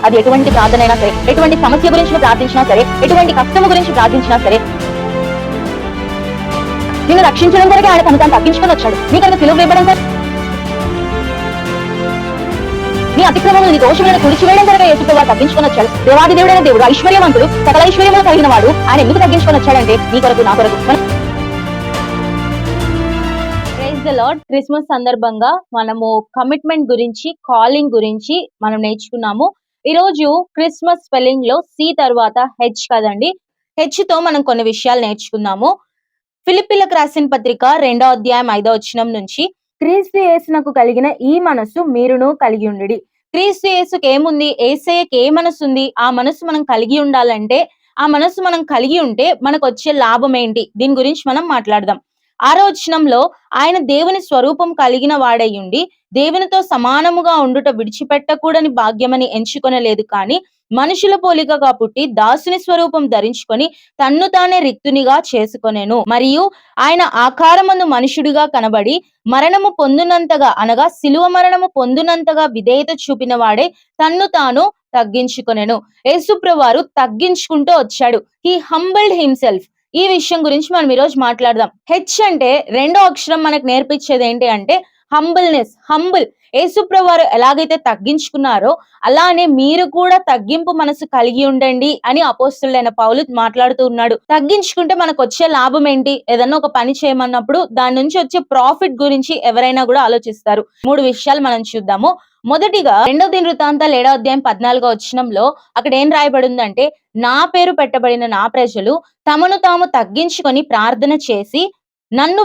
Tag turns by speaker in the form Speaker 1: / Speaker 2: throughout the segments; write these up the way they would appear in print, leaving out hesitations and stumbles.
Speaker 1: అది ఎటువంటి ప్రార్థన అయినా సరే, ఎటువంటి సమస్య గురించి ప్రార్థించినా సరే, ఎటువంటి కష్టము గురించి ప్రార్థించినా సరే, నిన్ను రక్షించడం కొరకే ఆయన తను తాను తగ్గించుకొని వచ్చాడు. నీకంత సిలువ వేయడం నీ అతిక్రమం నీ దోషములను తుడిచివేయడం కొరకే యేసుప్రభువు తగ్గించుకొని వచ్చాడు. దేవాది దేవుడైన దేవుడు ఐశ్వర్యవంతుడు, సకల ఐశ్వర్యములు కలిగిన వాడు. ఆయన ఎందుకు తగ్గించుకొని వచ్చాడంటే నీ కొరకు నా కొరకు. Praise the lord. క్రిస్మస్ సందర్భంగా మనము కమిట్మెంట్ గురించి, కాలింగ్ గురించి మనం నేర్చుకున్నాము. ఈ రోజు క్రిస్మస్ స్పెల్లింగ్ లో సి తర్వాత హెచ్ కదండి. హెచ్ తో మనం కొన్ని విషయాలు నేర్చుకుందాము. ఫిలిప్పీలకు రాసిన పత్రిక 2వ అధ్యాయం 5వ వచనం నుంచి, క్రీస్తు యేసునకు కలిగిన ఈ మనస్సు మీరును కలిగి ఉండుడి. క్రీస్తు యేసుకి ఏముంది? యేసయ్యకి ఏ మనసు ఉంది? ఆ మనసు మనం కలిగి ఉండాలంటే, ఆ మనసు మనం కలిగి ఉంటే మనకు వచ్చే లాభం ఏంటి? దీని గురించి మనం మాట్లాడదాం. 6వ వచనంలో, ఆయన దేవుని స్వరూపం కలిగిన వాడై ఉండి దేవునితో సమానముగా ఉండుట విడిచిపెట్టకూడని భాగ్యమని ఎంచుకొనలేదు, కానీ మనుషుల పోలికగా పుట్టి దాసుని స్వరూపం ధరించుకొని తన్ను తానే రిక్తునిగా చేసుకొనెను. మరియు ఆయన ఆకారమందు మనుషుడిగా కనబడి మరణము పొందునంతగా, అనగా శిలువ మరణము పొందునంతగా విధేయత చూపిన వాడే తన్ను తాను తగ్గించుకొనెను. యేసుప్రభువారు తగ్గించుకుంటూ వచ్చాడు. He humbled himself. ఈ విషయం గురించి మనం ఈరోజు మాట్లాడదాం. హెచ్ అంటే రెండో అక్షరం మనకు నేర్పించేది ఏంటి అంటే హంబుల్నెస్. హంబుల్. యేసుప్రభువారు ఎలాగైతే తగ్గించుకున్నారో అలానే మీరు కూడా తగ్గింపు మనసు కలిగి ఉండండి అని అపోస్తలుడైన పౌలు మాట్లాడుతూ ఉన్నాడు. తగ్గించుకుంటే మనకు వచ్చే లాభం ఏంటి? ఏదన్నా ఒక పని చేయమన్నప్పుడు దాని నుంచి వచ్చే ప్రాఫిట్ గురించి ఎవరైనా కూడా ఆలోచిస్తారు. 3 విషయాలు మనం చూద్దాము. మొదటిగా 2వ దినవృత్తాంతాలు 7వ అధ్యాయం 14వ వచనంలో అక్కడ ఏం రాయబడిందంటే, నా పేరు పెట్టబడిన నా ప్రజలు తమను తాము తగ్గించుకొని ప్రార్థన చేసి నన్ను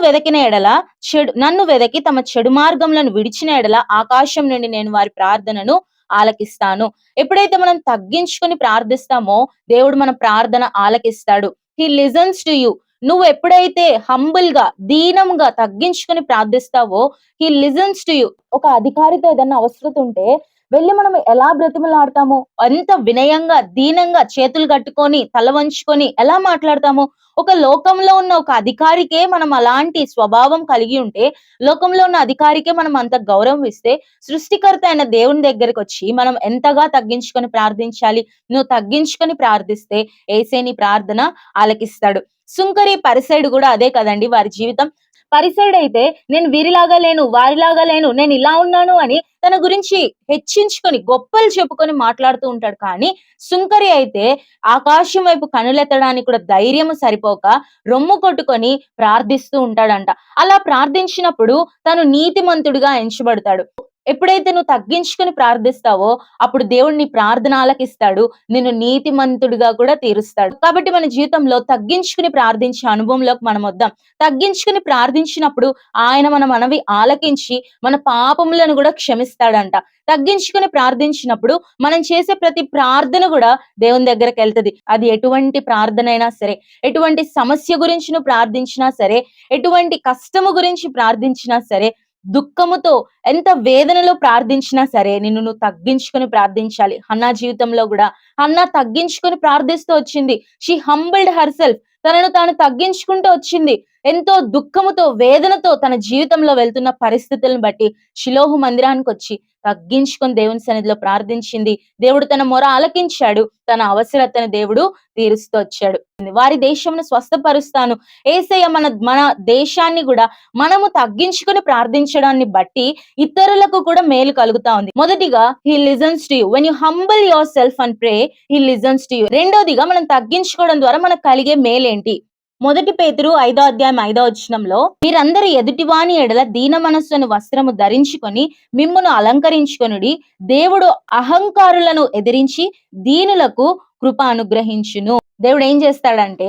Speaker 1: వెదకి తమ చెడు మార్గములను విడిచిన ఎడల ఆకాశం నుండి నేను వారి ప్రార్థనను ఆలకిస్తాను. ఎప్పుడైతే మనం తగ్గించుకొని ప్రార్థిస్తామో దేవుడు మన ప్రార్థన ఆలకిస్తాడు. He listens to you. నువ్వు ఎప్పుడైతే హంబుల్ గా, దీనంగా తగ్గించుకొని ప్రార్థిస్తావో హీ లిజన్స్ టు యూ. ఒక అధికారితో ఏదన్నా అవసరత ఉంటే వెళ్ళి మనం ఎలా బ్రతిమలాడతాము? ఎంత వినయంగా, దీనంగా చేతులు కట్టుకొని తల వంచుకొని ఎలా మాట్లాడతాము? ఒక లోకంలో ఉన్న ఒక అధికారికే మనం అలాంటి స్వభావం కలిగి ఉంటే, లోకంలో ఉన్న అధికారికే మనం అంత గౌరవం ఇస్తే, సృష్టికర్త అయిన దేవుని దగ్గరికి వచ్చి మనం ఎంతగా తగ్గించుకొని ప్రార్థించాలి? నువ్వు తగ్గించుకొని ప్రార్థిస్తే యేసే నీ ప్రార్థన ఆలకిస్తాడు. సుంకరి పరిసైడు కూడా అదే కదండి వారి జీవితం. పరిసైడ్ అయితే నేను వీరిలాగా లేను, వారిలాగా లేను, నేను ఇలా ఉన్నాను అని తన గురించి హెచ్చించుకొని గొప్పలు చెప్పుకొని మాట్లాడుతూ ఉంటాడు. కానీ సుంకరి అయితే ఆకాశం వైపు కనులెత్తడానికి కూడా ధైర్యము సరిపోక రొమ్ము కొట్టుకొని ప్రార్థిస్తూ ఉంటాడంట. అలా ప్రార్థించినప్పుడు తను నీతిమంతుడిగా ఎంచబడతాడు. ఎప్పుడైతే నువ్వు తగ్గించుకొని ప్రార్థిస్తావో అప్పుడు దేవుడు నీ ప్రార్థన ఆలకిస్తాడు, నిన్ను నీతిమంతుడిగా కూడా తీరుస్తాడు. కాబట్టి మన జీవితంలో తగ్గించుకుని ప్రార్థించే అనుభవంలోకి మనం వద్దాం. తగ్గించుకుని ప్రార్థించినప్పుడు ఆయన మన మనవి ఆలకించి మన పాపములను కూడా క్షమిస్తాడంట. తగ్గించుకుని ప్రార్థించినప్పుడు మనం చేసే ప్రతి ప్రార్థన కూడా దేవుని దగ్గరికి వెళ్తది. అది ఎటువంటి ప్రార్థన అయినా సరే, ఎటువంటి సమస్య గురించి నువ్వు ప్రార్థించినా సరే, ఎటువంటి కష్టము గురించి ప్రార్థించినా సరే, దుఃఖముతో ఎంత వేదనలో ప్రార్థించినా సరే నిన్ను నువ్వు తగ్గించుకొని ప్రార్థించాలి. హన్నా జీవితంలో కూడా హన్నా తగ్గించుకొని ప్రార్థిస్తూ వచ్చింది. She humbled her self. తనను తాను తగ్గించుకుంటూ వచ్చింది. ఎంతో దుఃఖముతో, వేదనతో తన జీవితంలో వెళ్తున్న పరిస్థితులను బట్టి షిలోహు మందిరానికి వచ్చి తగ్గించుకొని దేవుని సన్నిధిలో ప్రార్థించింది. దేవుడు తన మొర ఆలకించాడు. తన అవసరతను దేవుడు తీరుస్తూ వచ్చాడు. వారి దేశమును స్వస్థపరుస్తాను. యేసయ్య మన దేశాన్ని కూడా మనము తగ్గించుకొని ప్రార్థించడాన్ని బట్టి ఇతరులకు కూడా మేలు కలుగుతా ఉంది. మొదటిగా he listens to you. When you humble your self and pray, he listens to you. రెండోదిగా మనం తగ్గించుకోవడం ద్వారా మనకు కలిగే మేలేంటి? 1 పేతురు 5వ అధ్యాయం 5వ వచనంలో, మీరందరూ ఎదుటివాని ఎడల దీన మనస్సును వస్త్రము ధరించుకొని మిమ్మును అలంకరించుకొనుడి. దేవుడు అహంకారులను ఎదిరించి దీనులకు కృప అనుగ్రహించును. దేవుడు ఏం చేస్తాడంటే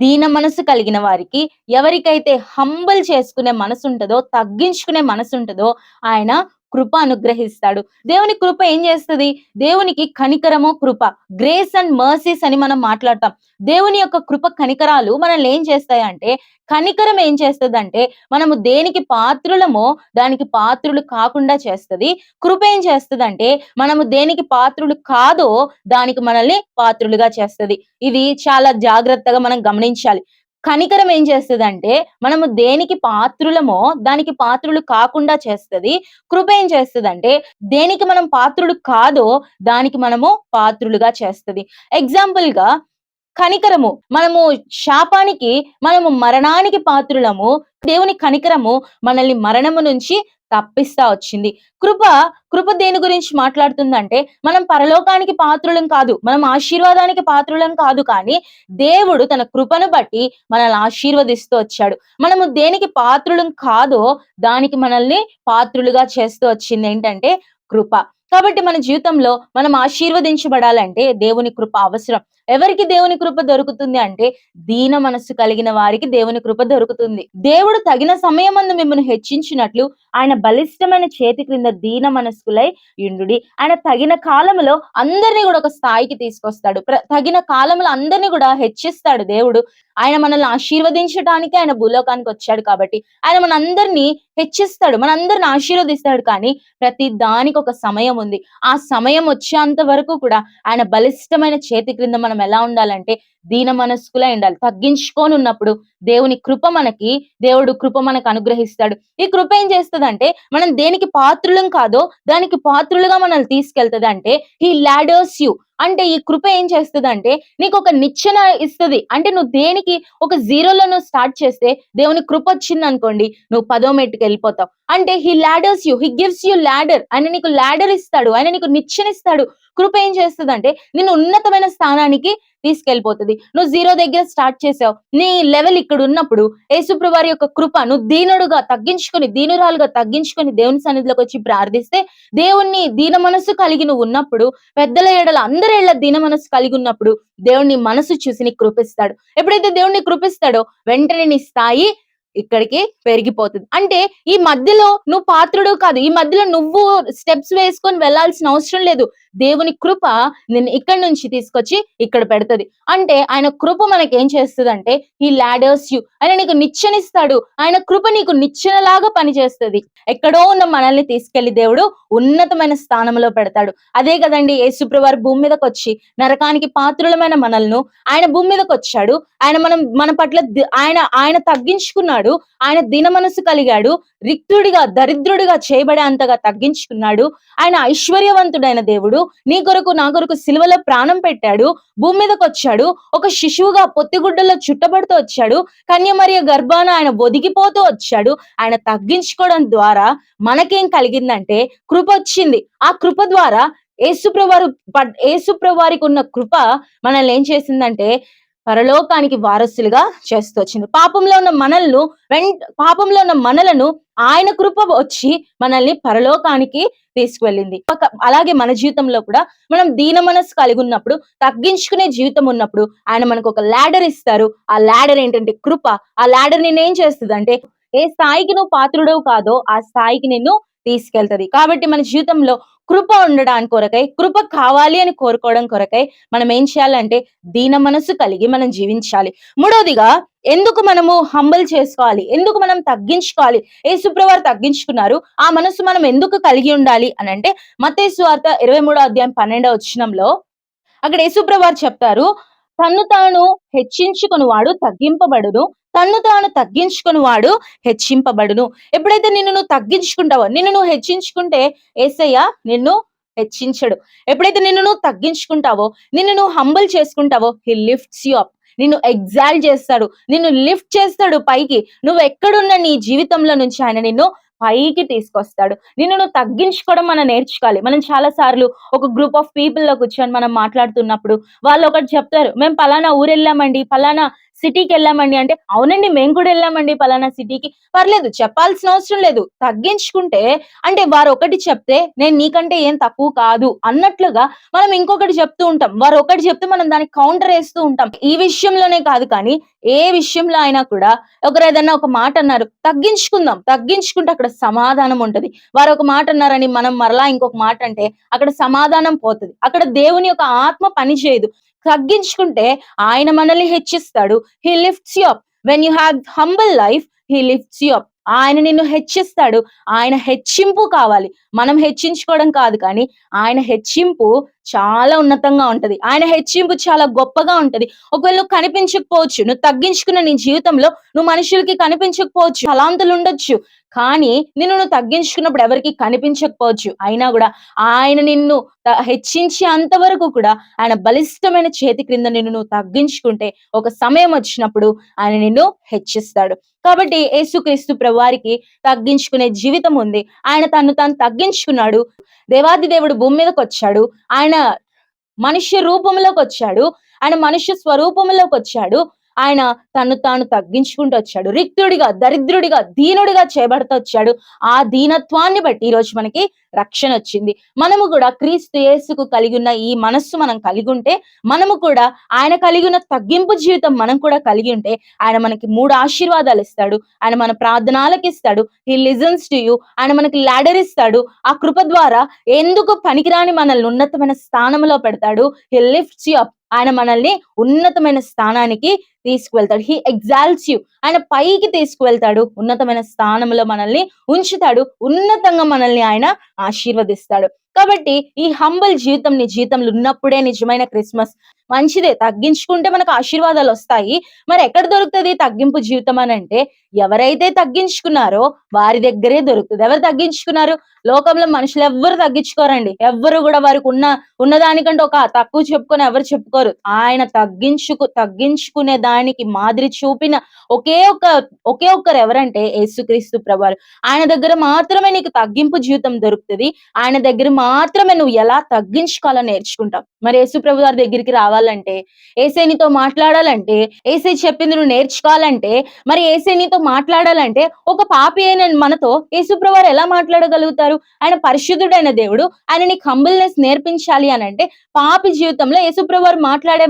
Speaker 1: దీన మనసు కలిగిన వారికి, ఎవరికైతే హంబల్ చేసుకునే మనసు ఉంటుందో, తగ్గించుకునే మనసు ఉంటుందో ఆయన కృప అనుగ్రహిస్తాడు. దేవుని కృప ఏం చేస్తుంది? దేవునికి కనికరము, కృప, గ్రేస్ అండ్ మర్సీస్ అని మనం మాట్లాడతాం. దేవుని యొక్క కృప, కనికరాలు మనల్ని ఏం చేస్తాయంటే, కనికరం ఏం చేస్తుందంటే మనము దేనికి పాత్రులమో దానికి పాత్రులు కాకుండా చేస్తుంది. కృప ఏం చేస్తుందంటే మనము దేనికి పాత్రులు కాదో దానికి మనల్ని పాత్రులుగా చేస్తుంది. ఇది చాలా జాగ్రత్తగా మనం గమనించాలి. కనికరం ఏం చేస్తదంటే, మనము దేనికి పాత్రులమో దానికి పాత్రులు కాకుండా చేస్తది. కృప ఏం చేస్తదంటే, దేనికి మనం పాత్రులు కాదో దానికి మనము పాత్రులుగా చేస్తది. ఎగ్జాంపుల్‌గా కనికరము. మనము శాపానికి, మనము మరణానికి పాత్రులము. దేవుని కనికరము మనల్ని మరణము నుంచి తప్పిస్తా వచ్చింది. కృప, కృప దేని గురించి మాట్లాడుతుందంటే, మనం పరలోకానికి పాత్రులం కాదు. మనం ఆశీర్వాదానికి పాత్రులం కాదు. కానీ దేవుడు తన కృపను బట్టి మనల్ని ఆశీర్వదిస్తూ వచ్చాడు. మనము దేనికి పాత్రులం కాదో దానికి మనల్ని పాత్రులుగా చేస్తూ వచ్చిందేంటంటే కృప. కాబట్టి మన జీవితంలో మనం ఆశీర్వదించబడాలంటే దేవుని కృప అవసరం. ఎవరికి దేవుని కృప దొరుకుతుంది అంటే, దీన మనస్సు కలిగిన వారికి దేవుని కృప దొరుకుతుంది. దేవుడు తగిన సమయమందు మిమ్మల్ని హెచ్చించినట్లు ఆయన బలిష్టమైన చేతి క్రింద దీన మనస్కులై యుండుడి. ఆయన తగిన కాలములో అందరిని కూడా ఒక స్థాయికి తీసుకొస్తాడు. తగిన కాలంలో అందరిని కూడా హెచ్చిస్తాడు దేవుడు. ఆయన మనల్ని ఆశీర్వదించడానికి ఆయన భూలోకానికి వచ్చాడు కాబట్టి ఆయన మనందరినీ హెచ్చిస్తాడు, మనందరిని ఆశీర్వదిస్తాడు. కానీ ప్రతి దానికి ఒక సమయం ఉంది. ఆ సమయం వచ్చేంత వరకు కూడా ఆయన బలిష్టమైన చేతి క్రింద మనం ఎలా ఉండాలంటే దీన మనస్కులై ఉండాలి. తగ్గించుకొని ఉన్నప్పుడు దేవుడు కృప మనకు అనుగ్రహిస్తాడు. ఈ కృప ఏం చేస్తదంటే, మనం దేనికి పాత్రులం కాదో దానికి పాత్రులుగా మనల్ని తీసుకెళ్తది. అంటే హీ లాడర్స్ యూ. అంటే ఈ కృప ఏం చేస్తదంటే, నీకు ఒక నిచ్చెన ఇస్తది. అంటే నువ్వు దేనికి ఒక జీరోలో నువ్వు స్టార్ట్ చేస్తే దేవుని కృప వచ్చిందనుకోండి, నువ్వు 10వ మెట్టుకి వెళ్ళిపోతావు. అంటే he ladders you, he gives you ladder. ఆయన నీకు లాడర్ ఇస్తాడు, ఆయన నీకు నిచ్చెన ఇస్తాడు. కృప ఏం చేస్తదంటే నిన్ను ఉన్నతమైన స్థానానికి తీసుకెళ్ళిపోతది. నువ్వు జీరో దగ్గర స్టార్ట్ చేసావు. నీ లెవెల్ ఇక్కడ ఉన్నప్పుడు యేసుప్రభు వారి యొక్క కృప, నువ్వు దీనురాలుగా తగ్గించుకొని దేవుని సన్నిధిలోకి వచ్చి ప్రార్థిస్తే, దేవుణ్ణి దీన మనస్సు కలిగి నువ్వు ఉన్నప్పుడు, పెద్దల ఎడల అందరి ఎడల దీన మనస్సు కలిగి ఉన్నప్పుడు దేవుని మనసు చూసి నీకు కృపిస్తాడు. ఎప్పుడైతే దేవుడిని కృపిస్తాడో వెంటనే నీ స్థాయి ఇక్కడికి పెరిగిపోతుంది. అంటే ఈ మధ్యలో నువ్వు పాత్రుడు కాదు. ఈ మధ్యలో నువ్వు స్టెప్స్ వేసుకొని వెళ్ళాల్సిన అవసరం లేదు. దేవుని కృప నిన్ను ఇక్కడి నుంచి తీసుకొచ్చి ఇక్కడ పెడతది. అంటే ఆయన కృప మనకేం చేస్తదంటే హీ లాడర్స్ యూ. ఆయన నీకు నిచ్చెనిస్తాడు. ఆయన కృప నీకు నిచ్చెనలాగా పనిచేస్తది. ఎక్కడో ఉన్న మనల్ని తీసుకెళ్లి దేవుడు ఉన్నతమైన స్థానంలో పెడతాడు. అదే కదండి యేసుప్రభు వారు భూమి మీదకి వచ్చి నరకానికి పాత్రులమైన మనల్ని ఆయన భూమి మీదకి వచ్చాడు. మన పట్ల ఆయన తగ్గించుకున్నాడు. ఆయన దీన మనసు కలిగాడు. రిక్తుడిగా, దరిద్రుడిగా చేయబడే అంతగా తగ్గించుకున్నాడు. ఆయన ఐశ్వర్యవంతుడైన దేవుడు. నీ కొరకు నా కొరకు సిలువలో ప్రాణం పెట్టాడు. భూమి మీదకి వచ్చాడు. ఒక శిశువుగా పొత్తిగుడ్డల్లో చుట్టబడుతూ వచ్చాడు. కన్యమరియ గర్భాన ఆయన ఒదిగిపోతూ వచ్చాడు. ఆయన తగ్గించుకోవడం ద్వారా మనకేం కలిగిందంటే కృప వచ్చింది. ఆ కృప ద్వారా యేసుప్రభు వారికి ఉన్న కృప మనల్ని ఏం చేసిందంటే పరలోకానికి వారసులుగా చేస్తూ వచ్చింది. పాపంలో ఉన్న మనలను ఆయన కృప వచ్చి మనల్ని పరలోకానికి తీసుకువెళ్ళింది. అలాగే మన జీవితంలో కూడా మనం దీన మనసు కలిగి ఉన్నప్పుడు, తగ్గించుకునే జీవితం ఉన్నప్పుడు ఆయన మనకు ఒక లాడర్ ఇస్తారు. ఆ లాడర్ ఏంటంటే కృప. ఆ లాడర్ నిన్ను ఏం చేస్తుంది అంటే ఏ స్థాయికి నువ్వు పాత్రుడవు కాదో ఆ స్థాయికి నిన్ను తీసుకెళ్తది. కాబట్టి మన జీవితంలో కృప ఉండడానికి కొరకై, కృప కావాలి అని కోరుకోవడం కొరకై మనం ఏం చేయాలంటే దీన మనసు కలిగి మనం జీవించాలి. మూడోదిగా ఎందుకు మనము హంబల్ చేసుకోవాలి, ఎందుకు మనం తగ్గించుకోవాలి, యేసుప్రభు వారు తగ్గించుకున్నారు, ఆ మనసు మనం ఎందుకు కలిగి ఉండాలి అని అంటే మత్తయి సువార్త 23వ అధ్యాయం 12వ వచనంలో అక్కడ యేసుప్రభు వారు చెప్తారు, తన్ను తాను హెచ్చించుకుని వాడు తగ్గింపబడును, తన్ను తాను తగ్గించుకుని వాడు హెచ్చింపబడును. ఎప్పుడైతే నిన్ను నువ్వు తగ్గించుకుంటావో, నిన్ను నువ్వు హెచ్చించుకుంటే యేసయ్య నిన్ను హెచ్చించడు. ఎప్పుడైతే నిన్ను నువ్వు తగ్గించుకుంటావో, నిన్ను నువ్వు హంబల్ చేసుకుంటావో, హి లిఫ్ట్స్ యు అప్. నిన్ను ఎగ్జాల్ట్ చేస్తాడు, నిన్ను లిఫ్ట్ చేస్తాడు పైకి. నువ్వు ఎక్కడున్న నీ జీవితంలో నుంచి ఆయన నిన్ను పైకి తీసుకొస్తాడు. నిన్ను నువ్వు తగ్గించుకోవడం మనం నేర్చుకోవాలి. మనం చాలా సార్లు ఒక గ్రూప్ ఆఫ్ పీపుల్ లో కూర్చొని మనం మాట్లాడుతున్నప్పుడు వాళ్ళు ఒకటి చెప్తారు, మేము పలానా ఊరు వెళ్ళామండి, పలానా సిటీకి వెళ్ళామండి అంటే, అవునండి మేము కూడా వెళ్ళామండి పలానా సిటీకి. పర్లేదు, చెప్పాల్సిన అవసరం లేదు. తగ్గించుకుంటే అంటే వారు ఒకటి చెప్తే నేను నీకంటే ఏం తక్కువ కాదు అన్నట్లుగా మనం ఇంకొకటి చెప్తూ ఉంటాం. వారు ఒకటి చెప్తే మనం దానికి కౌంటర్ వేస్తూ ఉంటాం. ఈ విషయంలోనే కాదు కానీ ఏ విషయంలో అయినా కూడా ఒకరు ఏదన్నా ఒక మాట అన్నారు, తగ్గించుకుంటే అక్కడ సమాధానం ఉంటది. వారు ఒక మాట అన్నారని మనం మరలా ఇంకొక మాట అంటే అక్కడ సమాధానం పోతుంది. అక్కడ దేవుని యొక్క ఆత్మ పని చేయదు. తగ్గించుకుంటే ఆయన మనల్ని హెచ్చిస్తాడు. He lifts you up. When you have humble life, he lifts you up. ఆయన నిన్ను హెచ్చిస్తాడు. ఆయన హెచ్చింపు కావాలి, మనం హెచ్చించుకోవడం కాదు. కానీ ఆయన హెచ్చింపు చాలా ఉన్నతంగా ఉంటది. ఆయన హెచ్చింపు చాలా గొప్పగా ఉంటది. ఒకవేళ నువ్వు కనిపించకపోవచ్చు. నువ్వు తగ్గించుకున్న నీ జీవితంలో నువ్వు మనుషులకి కనిపించకపోవచ్చు. తలాంతులుండొచ్చు. కానీ నువ్వు తగ్గించుకున్నప్పుడు ఎవరికీ కనిపించకపోవచ్చు. అయినా గూడా ఆయన నిన్ను హెచ్చించేంత వరకు కూడా ఆయన బలిష్టమైన చేతి క్రింద నువ్వు తగ్గించుకుంటే ఒక సమయం వచ్చినప్పుడు ఆయన నిన్ను హెచ్చిస్తాడు. కాబట్టి యేసుక్రీస్తు ప్రభువారికి తగ్గించుకునే జీవితం ఉంది. ఆయన తన్ను తాను తగ్గించుకున్నాడు. దేవాది దేవుడు భూమి మీదకొచ్చాడు. ఆయన మనుష్య రూపంలోకొచ్చాడు. ఆయన మనుష్య స్వరూపంలోకొచ్చాడు. ఆయన తన్ను తాను తగ్గించుకుంటూ వచ్చాడు. రిక్తుడిగా, దరిద్రుడిగా, దీనుడిగా చేయబడుతూ వచ్చాడు. ఆ దీనత్వాన్ని బట్టి ఈరోజు మనకి రక్షణొచ్చింది. మనము కూడా క్రీస్తు యేసుకు కలిగున్న ఈ మనస్సు మనం కలిగుంటే, మనము కూడా ఆయన కలిగిన తగ్గింపు జీవితం మనం కూడా కలిగి ఉంటే, ఆయన మనకి 3 ఆశీర్వాదాలిస్తాడు. ఆయన మన ప్రార్థన ఆలకిస్తాడు. హి లిజన్స్ టు యూ. ఆయన మనకి లాడర్ ఇస్తాడు. ఆ కృప ద్వారా ఎందుకు పనికిరాని మనల్ని ఉన్నతమైన స్థానంలో పెడతాడు. హి లిఫ్ట్స్ యూ అప్. ఆయన మనల్ని ఉన్నతమైన స్థానానికి తీసుకువెళ్తాడు. హి ఎగ్జాల్ట్స్ యూ. ఆయన పైకి తీసుకువెళ్తాడు. ఉన్నతమైన స్థానంలో మనల్ని ఉంచుతాడు. ఉన్నతంగా మనల్ని ఆయన ఆశీర్వదిస్తాడు. కాబట్టి ఈ హంబుల్ జీవితం నీ జీవితంలో ఉన్నప్పుడే నిజమైన క్రిస్మస్. మంచిదే, తగ్గించుకుంటే మనకు ఆశీర్వాదాలొస్తాయి. మరి ఎక్కడ దొరుకుతది తగ్గింపు జీవితం అనంటే, ఎవరైతే తగ్గించుకున్నారో వారి దగ్గరే దొరుకుతది. ఎవరు తగ్గించుకున్నారు? లోకంలో మనుషులెవ్వరు తగ్గించుకోరండి. ఎవ్వరు గూడా వారికి ఉన్నదానికంటే ఒక తక్కువ చెప్పుకొని ఎవరు చెప్పుకోరు. ఆయన తగ్గించుకునే దానికి మాదిరి చూపిన ఒకే ఒక్కరు ఎవరంటే యేసుక్రీస్తు ప్రభువారు. ఆయన దగ్గర మాత్రమే నీకు తగ్గింపు జీవితం దొరుకుతది. ఆయన దగ్గర మాత్రమే నువ్వు ఎలా తగ్గించుకోవాలో నేర్చుకుంటావు. మరి యేసు ప్రభువారి దగ్గరికి రావాలంటే, యేసయ్య నీతో మాట్లాడాలంటే, యేసయ్య చెప్పింది నువ్వు నేర్చుకోవాలంటే, మరి యేసయ్య నీతో మాట్లాడాలంటే ఒక పాపి అయిన మనతో యేసు ప్రభువారు ఎలా మాట్లాడగలుగుతారు? ఆయన పరిశుద్ధుడైన దేవుడు. ఆయన నీకు హంబుల్‌నెస్ నేర్పించాలి అనంటే, పాపి జీవితంలో యేసు ప్రభువారు మాట్లాడే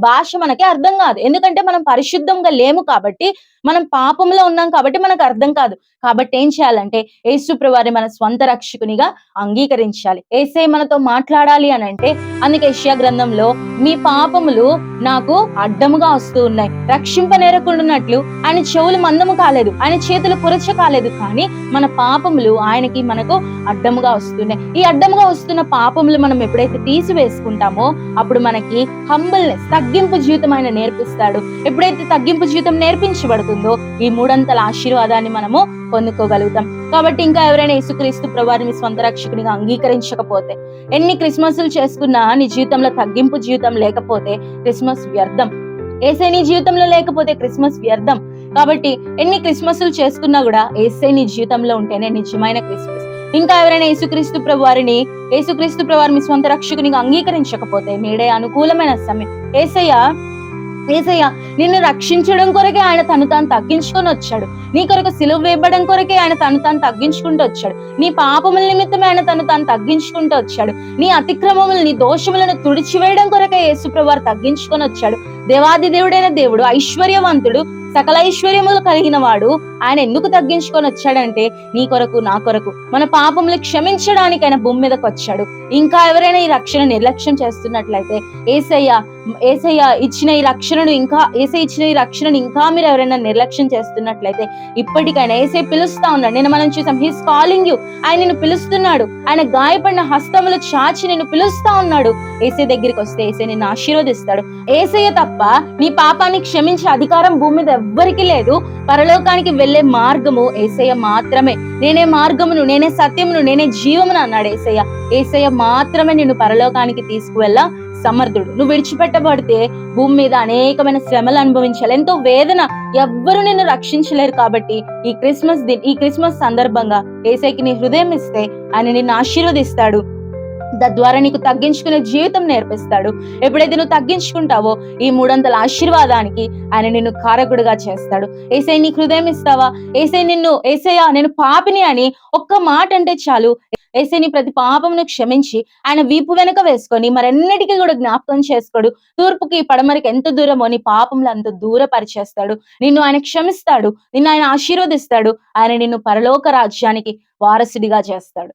Speaker 1: భాష మనకి అర్థం కాదు. ఎందుకంటే మనం పరిశుద్ధంగా లేము కాబట్టి, మనం పాపంలో ఉన్నాం కాబట్టి మనకు అర్థం కాదు. కాబట్టి ఏం చేయాలంటే యేసు ప్రభువారిని మన స్వంత రక్షకునిగా అంగీకరించాలి. యేసయ్య మనతో మాట్లాడాలి అనంటే, అందుకే యెషయా గ్రంథంలో మీ పాపములు నాకు అడ్డముగా వస్తూ ఉన్నాయి. రక్షింపనేరకుండానట్లు ఆయన చెవులు మందము కాలేదు, ఆయన చేతులు కురచ కాలేదు. కానీ మన పాపములు ఆయనకి మనకు అడ్డముగా వస్తున్నాయి. ఈ అడ్డముగా వస్తున్న పాపములు మనం ఎప్పుడైతే తీసివేసుకుంటామో అప్పుడు మనకి హంబుల్నెస్, తగ్గింపు జీవితం ఆయన నేర్పిస్తాడు. ఎప్పుడైతే తగ్గింపు జీవితం నేర్పించబడుతుందో ఈ 3 ఆశీర్వాదాన్ని మనము పొందుకోగలుగుతాం. కాబట్టి ఇంకా ఎవరైనా యేసుక్రీస్తు ప్రభువారిని మీ స్వంత రక్షకునిగా అంగీకరించకపోతే, ఎన్ని క్రిస్మస్లు చేసుకున్నా నీ జీవితంలో తగ్గింపు జీవితం లేకపోతే క్రిస్మస్ వ్యర్థం. యేసయ్య నీ జీవితంలో లేకపోతే క్రిస్మస్ వ్యర్థం. కాబట్టి ఎన్ని క్రిస్మస్లు చేసుకున్నా కూడా యేసయ్య నీ జీవితంలో ఉంటేనే నిజమైన క్రిస్మస్. ఇంకా ఎవరైనా యేసుక్రీస్తు ప్రభువారిని మీ స్వంత రక్షకునిగా అంగీకరించకపోతే నేడే అనుకూలమైన సమయం. యేసయ్య నిన్ను రక్షించడం కొరకే ఆయన తను తాను తగ్గించుకొని వచ్చాడు. నీ కొరకు సిలువ వేయబడం కొరకే ఆయన తను తాను తగ్గించుకుంటూ వచ్చాడు. నీ పాపముల నిమిత్తమే ఆయన తను తాను తగ్గించుకుంటూ వచ్చాడు. నీ అతిక్రమములు, నీ దోషములను తుడిచివేయడం కొరకే యేసు ప్రభువారు తగ్గించుకొని వచ్చాడు. దేవాది దేవుడైన దేవుడు, ఐశ్వర్యవంతుడు, సకల ఐశ్వర్యములు కలిగిన వాడు ఆయన ఎందుకు తగ్గించుకొని వచ్చాడంటే నీ కొరకు, నా కొరకు, మన పాపములు క్షమించడానికి ఆయన భూమి మీదకి వచ్చాడు. ఇంకా ఎవరైనా ఈ రక్షణ నిర్లక్ష్యం చేస్తున్నట్లయితే యేసయ్య ఇచ్చిన ఈ రక్షణను ఇంకా మీరు ఎవరైనా నిర్లక్ష్యం చేస్తున్నట్లయితే ఇప్పటికైనా యేసయ్య పిలుస్తా ఉన్నాడు. నేను మనం చూసాం, హీస్ కాలింగ్ యూ. ఆయన నిన్ను పిలుస్తున్నాడు. ఆయన గాయపడిన హస్తములు చాచి నిన్ను పిలుస్తా ఉన్నాడు. యేసయ్య దగ్గరికి వస్తే యేసయ్య నిన్ను ఆశీర్వదిస్తాడు. యేసయ్య తప్ప నీ పాపాన్ని క్షమించే అధికారం భూమి మీద ఎవ్వరికి లేదు. పరలోకానికి వెళ్లే మార్గము యేసయ్య మాత్రమే. నేనే మార్గమును, నేనే సత్యమును, నేనే జీవమును అన్నాడు యేసయ్య. యేసయ్య మాత్రమే నిన్ను పరలోకానికి తీసుకువెళ్ళ సమర్థుడు. నువ్వు విడిచిపెట్టబడితే భూమి మీద అనేకమైన శ్రమలు అనుభవించాలి, ఎంతో వేదన. ఎవ్వరు నిన్ను రక్షించలేరు. కాబట్టి ఈ క్రిస్మస్ సందర్భంగా యేసయ్యకి నీ హృదయం ఇస్తే ఆయన నిన్ను ఆశీర్వదిస్తాడు. తద్వారా నీకు తగ్గించుకునే జీవితం నేర్పిస్తాడు. ఎప్పుడైతే నువ్వు తగ్గించుకుంటావో ఈ 300 ఆశీర్వాదానికి ఆయన నిన్ను కారకుడుగా చేస్తాడు. యేసయ్య నీకు హృదయం ఇస్తావా? యేసయ్య నేను పాపిని అని ఒక్క మాట అంటే చాలు. యేసయ్య నీ ప్రతి పాపమును క్షమించి ఆయన వీపు వెనక వేసుకొని మరెన్నటికీ కూడా జ్ఞాపకం చేసుకోడు. తూర్పుకి పడమరికి ఎంత దూరమో నీ పాపములు అంత దూరపరిచేస్తాడు. నిన్ను ఆయన క్షమిస్తాడు. నిన్ను ఆయన ఆశీర్వదిస్తాడు. ఆయన నిన్ను పరలోక రాజ్యానికి వారసుడిగా చేస్తాడు.